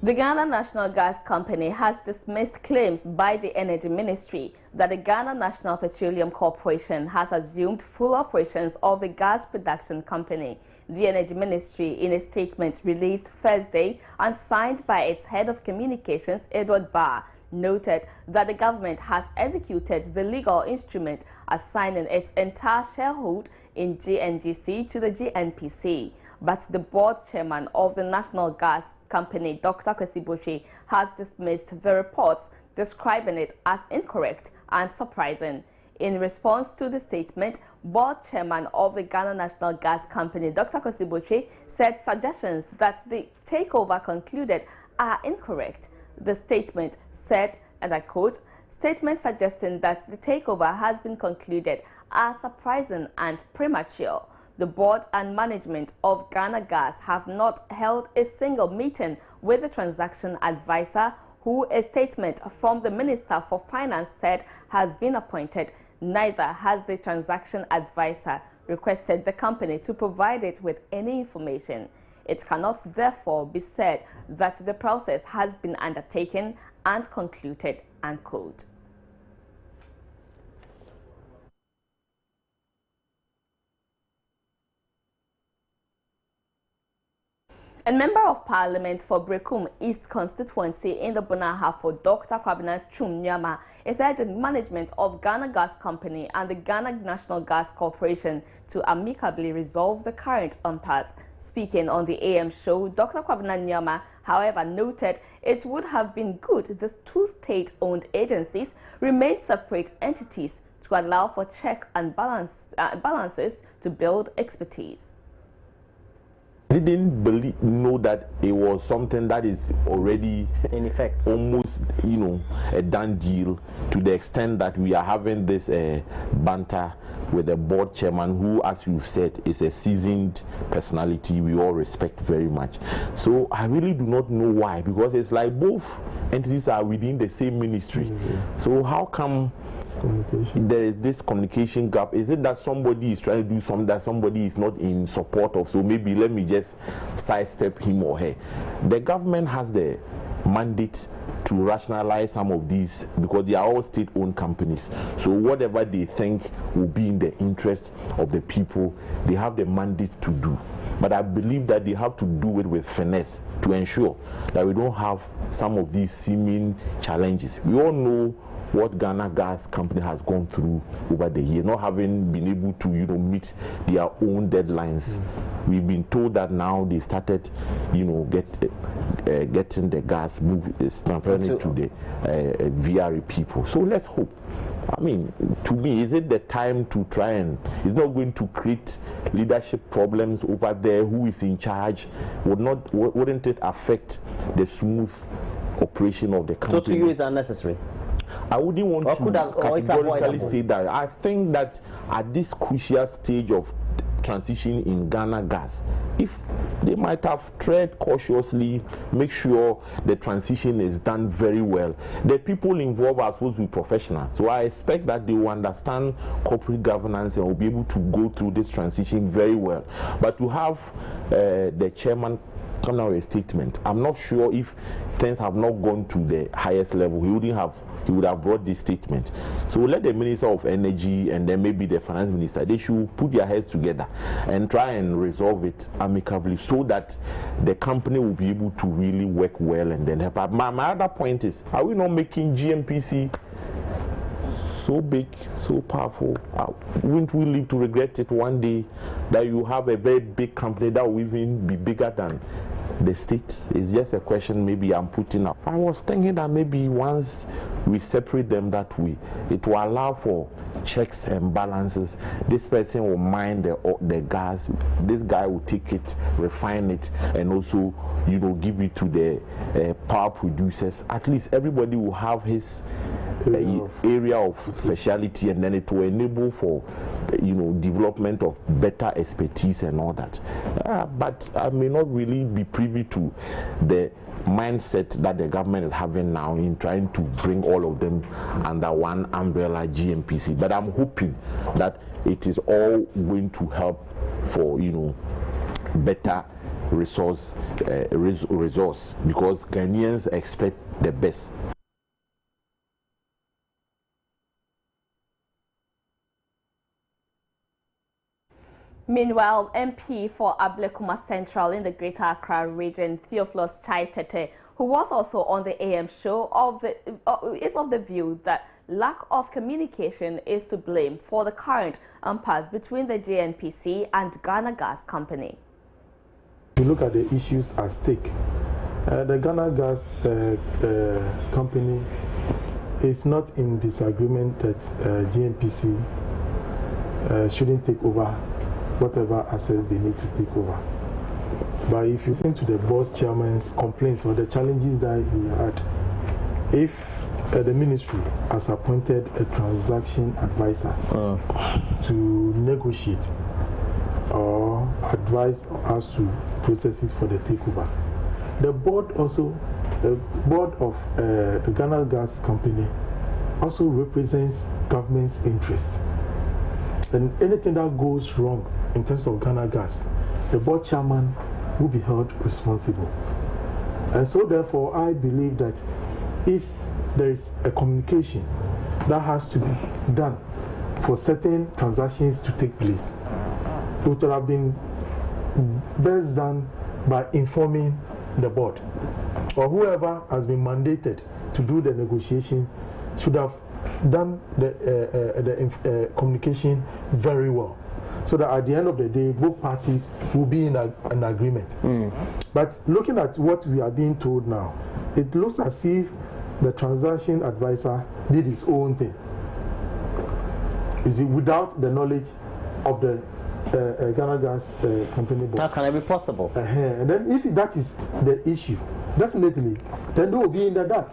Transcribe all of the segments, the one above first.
The Ghana National Gas Company has dismissed claims by the Energy Ministry that the Ghana National Petroleum Corporation has assumed full operations of the gas production company. The Energy Ministry, in a statement released Thursday and signed by its head of communications, Edward Barr, noted that the government has executed the legal instrument assigning its entire sharehold in GNGC to the GNPC. But the board chairman of the National Gas Company, Dr. Kwesi Botwe, has dismissed the reports, describing it as incorrect and surprising. In response to the statement, board chairman of the Ghana National Gas Company, Dr. Kwesi Botwe, said suggestions that the takeover concluded are incorrect. The statement said, and I quote, "Statements suggesting that the takeover has been concluded are surprising and premature. The board and management of Ghana Gas have not held a single meeting with the transaction advisor, who a statement from the Minister for Finance said has been appointed. Neither has the transaction advisor requested the company to provide it with any information. It cannot therefore be said that the process has been undertaken and concluded," unquote. A member of Parliament for Brekum East constituency in the Bonaha for Dr. Kwabena Chumnyama is urging management of Ghana Gas Company and the Ghana National Gas Corporation to amicably resolve the current impasse. Speaking on the AM show, Dr. Kwabena Nyama, however, noted it would have been good the two state-owned agencies remained separate entities to allow for check and balances to build expertise. I didn't know that it was something that is already in effect, almost, a done deal, to the extent that we are having this banter with the board chairman, who, as you've said, is a seasoned personality we all respect very much. So I really do not know why, because it's like both entities are within the same ministry. So how come there is this communication gap? Is it that somebody is trying to do something that somebody is not in support of? So maybe let me just sidestep him or her. The government has the mandate to rationalize some of these, because they are all state-owned companies. So whatever they think will be in the interest of the people, they have the mandate to do. But I believe that they have to do it with finesse to ensure that we don't have some of these seeming challenges. We all know what Ghana Gas Company has gone through over the years, not having been able to, meet their own deadlines. We've been told that now they started, getting the gas transferring it to the VRE people. So let's hope. I mean, to me, is it the time to try and, it's not going to create leadership problems over there? Who is in charge? Wouldn't it affect the smooth operation of the company? So to you, it's unnecessary? I wouldn't want to categorically say that. I think that at this crucial stage of transition in Ghana Gas, if they might have tread cautiously, make sure the transition is done very well. The people involved are supposed to be professionals, so I expect that they will understand corporate governance and will be able to go through this transition very well. But to have the chairman come out with a statement, I'm not sure if things have not gone to the highest level. He would have brought this statement. So let the Minister of Energy and then maybe the Finance Minister, they should put their heads together and try and resolve it amicably, so that the company will be able to really work well and then help. My other point is, are we not making GNPC so big, so powerful? Wouldn't we live to regret it one day, that you have a very big company that will even be bigger than the state? It's just a question maybe I'm putting up. I was thinking that maybe once we separate them that way, it will allow for checks and balances. This person will mine the gas, this guy will take it, refine it, and also give it to the power producers. At least everybody will have his area of speciality, and then it will enable for development of better expertise and all that. But I may not really be privy to the mindset that the government is having now in trying to bring all of them under one umbrella, GNPC. But I'm hoping that it is all going to help for better resource because Ghanaians expect the best. Meanwhile, MP for Ablekuma Central in the Greater Accra region, Theophilus Chaitete, who was also on the AM show, is of the view that lack of communication is to blame for the current impasse between the JNPC and Ghana Gas Company. If you look at the issues at stake, the Ghana Gas Company is not in disagreement that JNPC shouldn't take over whatever assets they need to take over. But if you listen to the board chairman's complaints or the challenges that he had, if the ministry has appointed a transaction advisor to negotiate or advise us to processes for the takeover, the board of the Ghana Gas Company also represents government's interests. And anything that goes wrong in terms of Ghana Gas, the board chairman will be held responsible. And so therefore, I believe that if there is a communication that has to be done for certain transactions to take place, it would have been best done by informing the board, or whoever has been mandated to do the negotiation should have done the communication very well, so that at the end of the day, both parties will be in an agreement. But looking at what we are being told now, it looks as if the transaction advisor did his own thing. Is it without the knowledge of the Ghana Gas Company board? How can it be possible? And then if that is the issue, definitely, then they will be in the dark.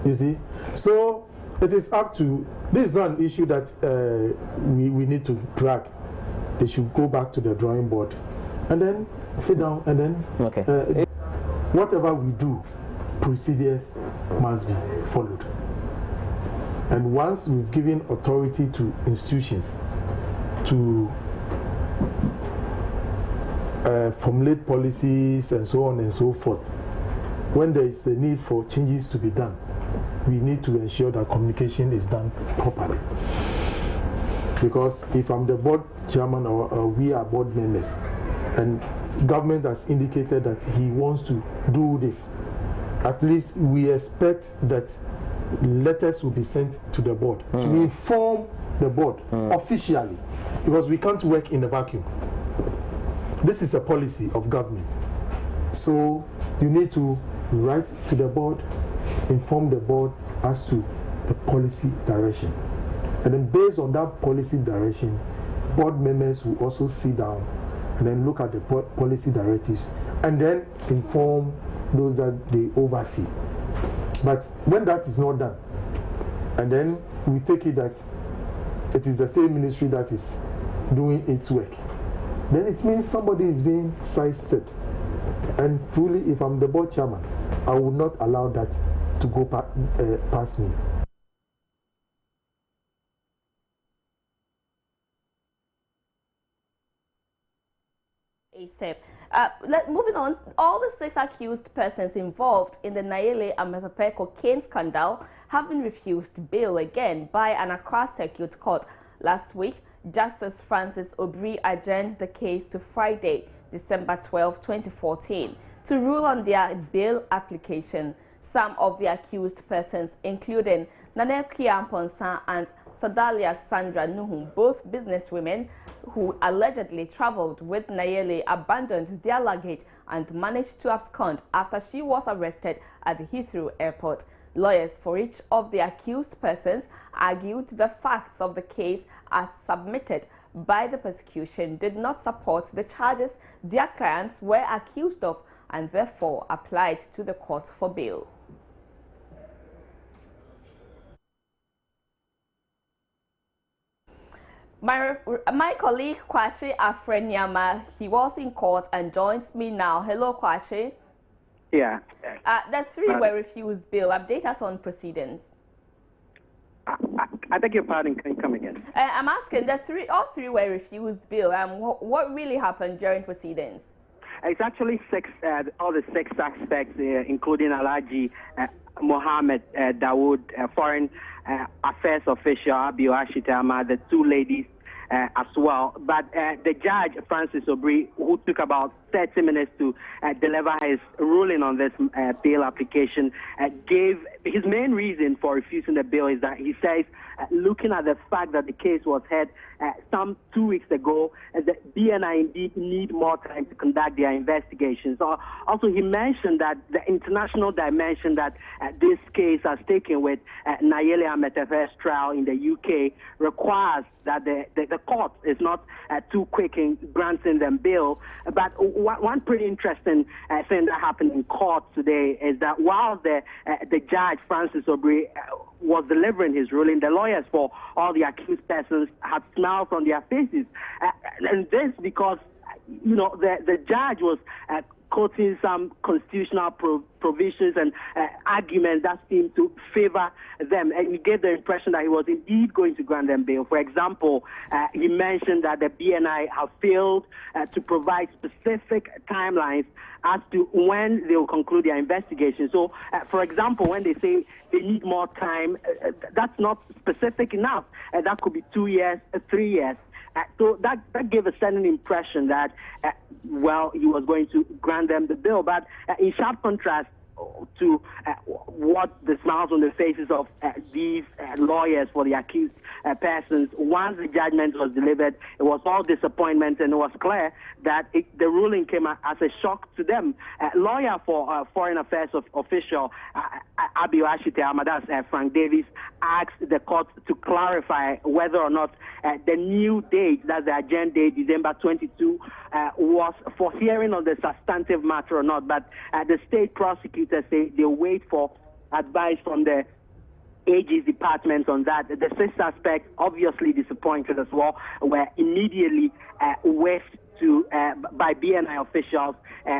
You see? So it is up to, this is not an issue that we need to drag. They should go back to the drawing board and then sit down and then whatever we do, procedures must be followed. And once we've given authority to institutions to formulate policies and so on and so forth, when there is a need for changes to be done, we need to ensure that communication is done properly. Because if I'm the board chairman or we are board members and government has indicated that he wants to do this, at least we expect that letters will be sent to the board to inform the board officially, because we can't work in a vacuum. This is a policy of government. So you need to write to the board, inform the board as to the policy direction. And then based on that policy direction, board members will also sit down and then look at the policy directives and then inform those that they oversee. But when that is not done, and then we take it that it is the same ministry that is doing its work, then it means somebody is being sidestepped. And truly, if I'm the board chairman, I will not allow that to go past me. Moving on, all the 6 accused persons involved in the Nayeli and Mepepe cocaine scandal have been refused bail again by an Accra Circuit Court. Last week, Justice Francis Obri adjourned the case to Friday, December 12, 2014, to rule on their bail application. Some of the accused persons, including Nane Kiamponsa and Sadalia Sandra Nuhu, both businesswomen who allegedly traveled with Nayeli, abandoned their luggage and managed to abscond after she was arrested at the Heathrow Airport. Lawyers for each of the accused persons argued the facts of the case as submitted by the prosecution did not support the charges their clients were accused of and therefore applied to the court for bail. My colleague Kwachi Afrenyama, he was in court and joins me now. Hello, Kwachi. Yeah. The 3 were refused bail. Update us on proceedings. I beg your pardon. Can you come again? I'm asking all 3 were refused bail. What really happened during proceedings? it's actually all the six suspects, including Alhaji Mohammed Dawood, foreign affairs official, Abio Ashitama, the two ladies as well. But the judge, Francis Obri, who took about 30 minutes to deliver his ruling on this bail application, gave his main reason for refusing the bail is that he says, looking at the fact that the case was heard some 2 weeks ago, the BNI indeed need more time to conduct their investigations. Also, he mentioned that the international dimension that this case has taken with Nayeli Ametefe's trial in the UK requires that the court is not too quick in granting them bail. But one pretty interesting thing that happened in court today is that while the judge, Francis Obri, was delivering his ruling, the lawyers for all the accused persons had smiles on their faces. And this because, you know, the judge was quoting some constitutional provisions and arguments that seemed to favor them. And he gave the impression that he was indeed going to grant them bail. For example, he mentioned that the BNI have failed to provide specific timelines as to when they will conclude their investigation. So, for example, when they say they need more time, that's not specific enough. That could be 2 years, 3 years. So that gave a certain impression that, well, he was going to grant them the bill. But in sharp contrast to what the smiles on the faces of these lawyers for the accused persons, once the judgment was delivered, it was all disappointment, and it was clear that the ruling came as a shock to them. Lawyer for foreign affairs official Abio Ashite Amadas, Frank Davis, asked the court to clarify whether or not the new date, that's the agenda date, December 22, was for hearing on the substantive matter or not. But the state prosecutors say they wait for advice from the AG's department on that. The six suspects, obviously disappointed as well, were immediately whisked to by BNI officials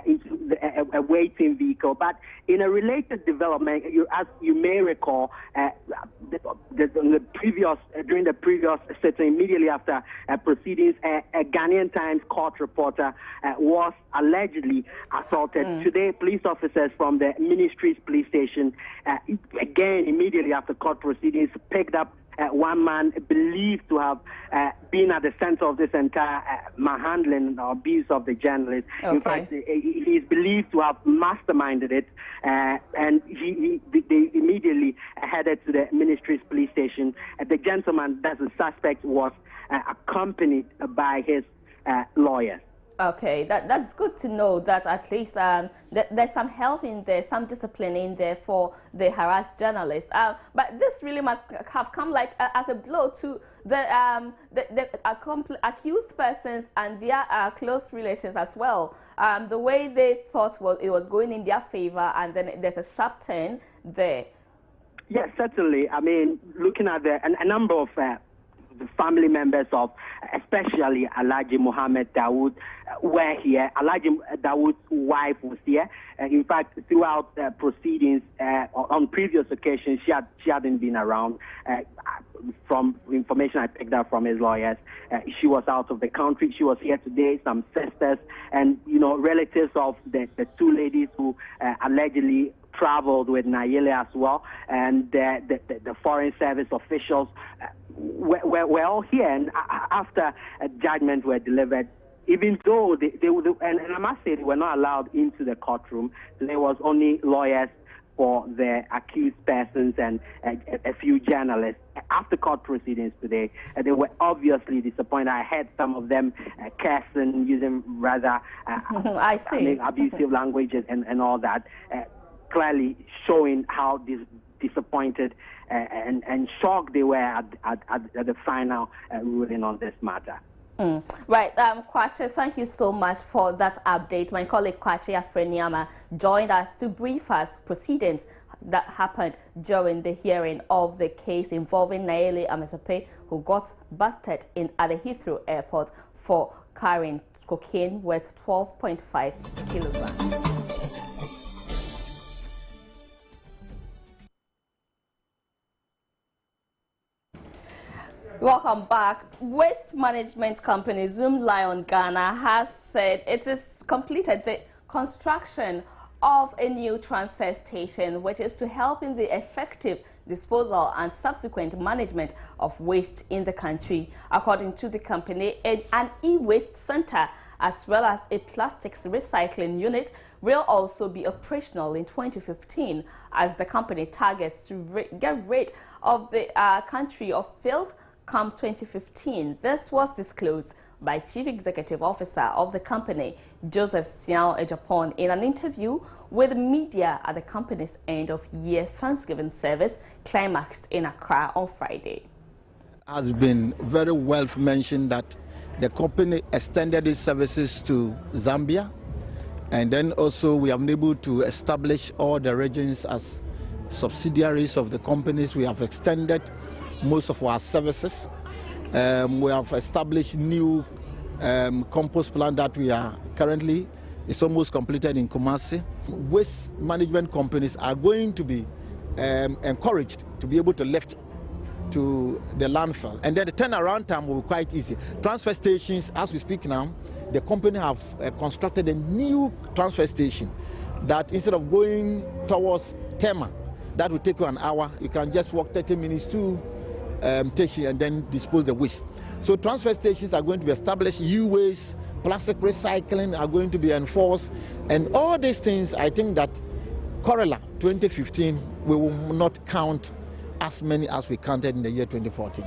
into a waiting vehicle. But in a related development, as you may recall, during the previous sitting, immediately after proceedings, a Ghanaian Times court reporter was allegedly assaulted. Today, police officers from the ministry's police station, again immediately after court proceedings, picked up one man believed to have been at the center of this entire manhandling or abuse of the journalist. Okay. In fact, he is believed to have masterminded it, and they immediately headed to the ministry's police station. The gentleman, that's the suspect, was accompanied by his lawyers. Okay, that's good to know that at least there's some help in there, some discipline in there for the harassed journalists. But this really must have come like as a blow to the accused persons and their close relations as well. The way they thought it was going in their favor, and then there's a sharp turn there. Yes, certainly. I mean, looking at a number of the family members of, especially Alhaji Mohammed Dawood, were here. Alhaji Dawood's wife was here. In fact, throughout proceedings, on previous occasions, she hadn't been around. From information I picked up from his lawyers, she was out of the country. She was here today. Some sisters and, you know, relatives of the two ladies who allegedly traveled with Nayeli as well, and the foreign service officials were all here. And after a judgment were delivered, even though they would, and I must say they were not allowed into the courtroom, so there was only lawyers for the accused persons and a few journalists. After court proceedings today, they were obviously disappointed. I heard some of them cursing, using rather abusive language and all that. Clearly showing how disappointed and shocked they were at the final ruling on this matter. Right, Kwache, thank you so much for that update. My colleague Kwache Afreniama joined us to brief us proceedings that happened during the hearing of the case involving Nayeli Ametefe, who got busted at the Heathrow Airport for carrying cocaine worth 12.5 kilograms. Welcome back. Waste management company Zoom Lion Ghana has said it is completed the construction of a new transfer station, which is to help in the effective disposal and subsequent management of waste in the country. According to the company, an e-waste center as well as a plastics recycling unit will also be operational in 2015 as the company targets to get rid of the country of filth come 2015. This was disclosed by Chief Executive Officer of the company, Joseph Siao Ejapon, in an interview with media at the company's end-of-year Thanksgiving service climaxed in Accra on Friday. It has been very well mentioned that the company extended its services to Zambia, and then also we have been able to establish all the regions as subsidiaries of the companies. We have extended most of our services. We have established new compost plant that we are currently, it's almost completed in Kumasi. Waste management companies are going to be encouraged to be able to lift to the landfill, and then the turnaround time will be quite easy. Transfer stations, as we speak now, the company have constructed a new transfer station that instead of going towards Tema, that will take you an hour, you can just walk 30 minutes to station and then dispose the waste. So transfer stations are going to be established, e-waste, plastic recycling are going to be enforced, and all these things, I think that Corella 2015 we will not count as many as we counted in the year 2014.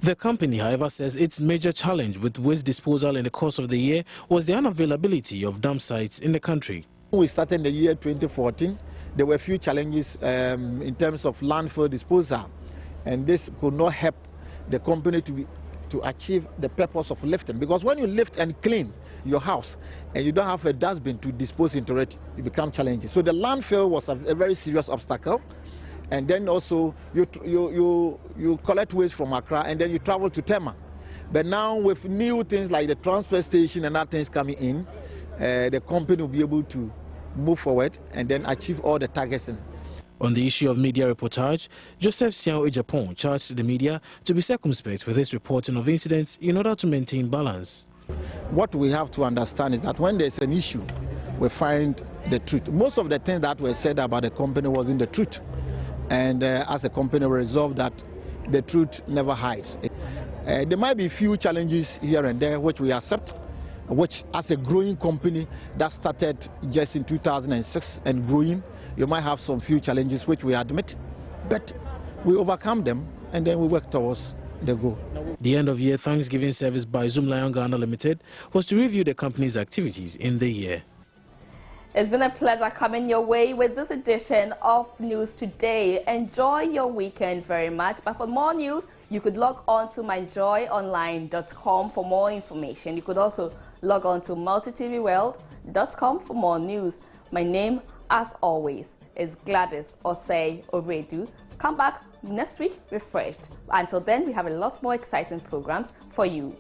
The company, however, says its major challenge with waste disposal in the course of the year was the unavailability of dump sites in the country. We started in the year 2014. There were a few challenges in terms of landfill disposal, and this could not help the company to achieve the purpose of lifting. Because when you lift and clean your house and you don't have a dustbin to dispose into it, it becomes challenging. So the landfill was a very serious obstacle. And then also you collect waste from Accra and then you travel to Tema. But now with new things like the transfer station and other things coming in, the company will be able to move forward and then achieve all the targets. On the issue of media reportage, Joseph Siao Ejapon charged the media to be circumspect with this reporting of incidents in order to maintain balance. What we have to understand is that when there's an issue, we find the truth. Most of the things that were said about the company wasn't the truth. And as a company, we resolved that the truth never hides. There might be few challenges here and there which we accept, which as a growing company that started just in 2006 and growing, you might have some few challenges which we admit, but we overcome them and then we work towards the goal. The end-of-year Thanksgiving service by Zoomlion Ghana Limited was to review the company's activities in the year. It's been a pleasure coming your way with this edition of News Today. Enjoy your weekend very much. But for more news, you could log on to myjoyonline.com for more information. You could also log on to multitvworld.com for more news. My name, as always, is Gladys Osei Oredu. Come back next week refreshed. Until then, we have a lot more exciting programs for you.